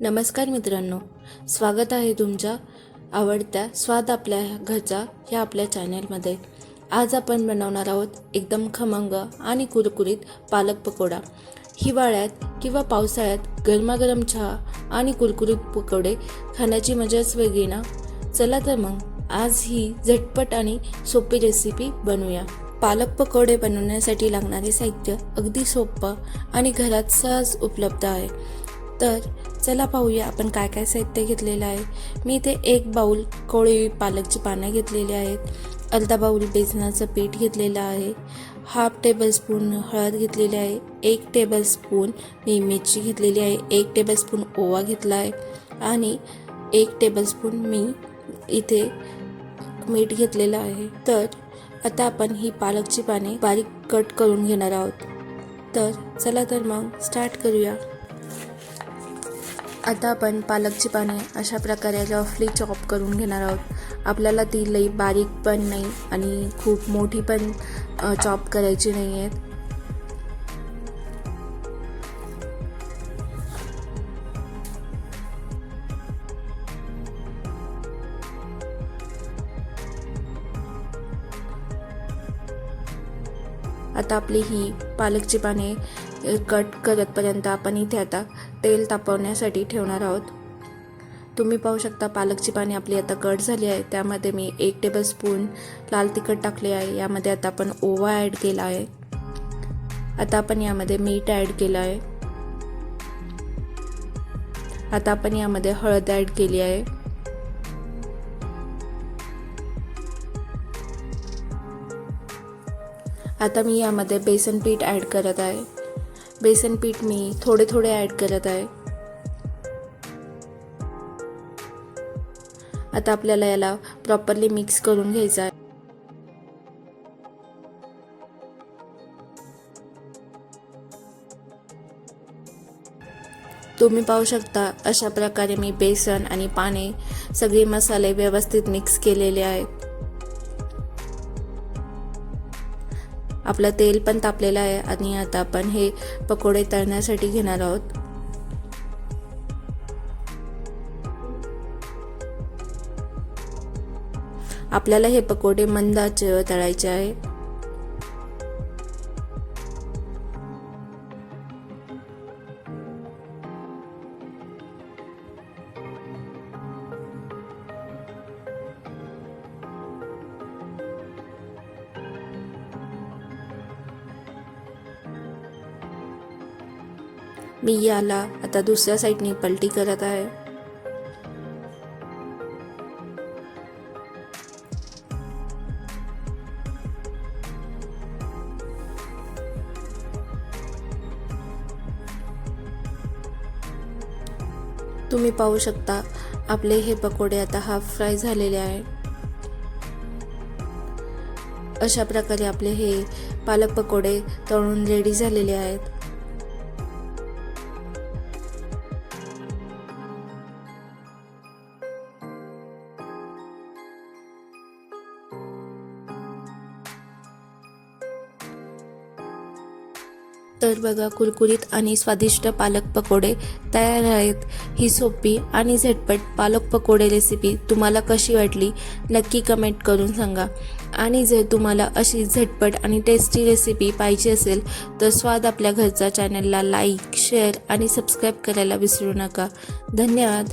नमस्कार मित्रांनो, स्वागत आहे तुमच्या आवडत्या स्वाद आपल्या घरचा या आपल्या चॅनलमध्ये। आज आपण बनवणार आहोत एकदम खमंग आणि कुरकुरीत पालक पकोडा। हिवाळ्यात किंवा पावसाळ्यात गरमागरम चहा आणि कुरकुरीत पकोडे खाण्याची मजाच वेगळी ना। चला तर मग आज ही झटपट आणि सोपी रेसिपी बनवूया। पालक पकोडे बनवण्यासाठी लागणारे साहित्य अगदी सोपं आणि घरात सहज उपलब्ध आहे। तर चला पाहूया आपण काय काय साहित्य घेतलेलं आहे। मी इथे 1 बाउल कोवळी पालकची पानं घेतलेली आहेत, अर्धा बाउल बेसनाचं पीठ घेतलेलं आहे, हाफ टेबलस्पून हळद घेतलेली आहे, 1 टेबलस्पून मी मिरची घेतलेली आहे, 1 टेबलस्पून ओवा घेतला आहे आणि 1 टेबलस्पून मी इथे मीठ घेतलेलं आहे। तर आता आपण ही पालकची पाने बारीक कट करून घेणार आहोत। तर चला तर मग स्टार्ट करूया। आता आपण पालकची पाने अशा प्रकारे रफली चॉप करून घेणार आहोत। आपल्याला ती लई बारीक पण नाही आणि खूप मोठी पण चॉप करायची नाही आहे। आता आपली ही पालकची पाने कट करतपर्यंत आपण इथे आता तेल तापवण्यासाठी ठेवणार आहोत। तुम्ही पाहू शकता पालकची पाने आपली आता कट झाली आहे। त्यामध्ये मी 1 टेबलस्पून लाल तिखट टाकले आहे। यामध्ये आता आपण ओवा ॲड केला आहे। आता आपण यामध्ये मीठ ॲड केलं आहे। आता आपण यामध्ये हळद ॲड केली आहे। आता मी यामध्ये बेसन पीठ ॲड करत आहे। बेसन पीठ मी थोडे थोडे ॲड करत आहे। आता आपल्याला याला प्रॉपरली मिक्स करून घ्यायचं आहे। तुम्ही पाहू शकता अशा प्रकारे मी बेसन आणि पाने सगळे मसाले व्यवस्थित मिक्स केलेले आहेत। आपलं तेल पण तापलेलं आहे आणि आता आपण हे पकोडे तळण्यासाठी घेणार आहोत। आपल्याला हे पकोडे मंद आचेवर तळायचे आहे। मी याला आता दुसऱ्या साईडने पलटी करत आहे। तुम्ही पाहू शकता आपले हे पकोडे आता हाफ फ्राय झालेले आहे। अशा प्रकारे आपले हे पालक पकोडे तळून रेडी झालेले आहेत। तर बघा कुरकुरीत आणि स्वादिष्ट पालक पकोडे तयार आहेत। ही सोपी आणि झटपट पालक पकोडे रेसिपी तुम्हाला कशी वाटली नक्की कमेंट करून सांगा। आणि जर तुम्हाला अशी झटपट आणि टेस्टी रेसिपी पाहिजे असेल तर स्वाद आपल्या घरचा चॅनलला लाईक, शेअर आणि सबस्क्राईब करायला विसरू नका। धन्यवाद।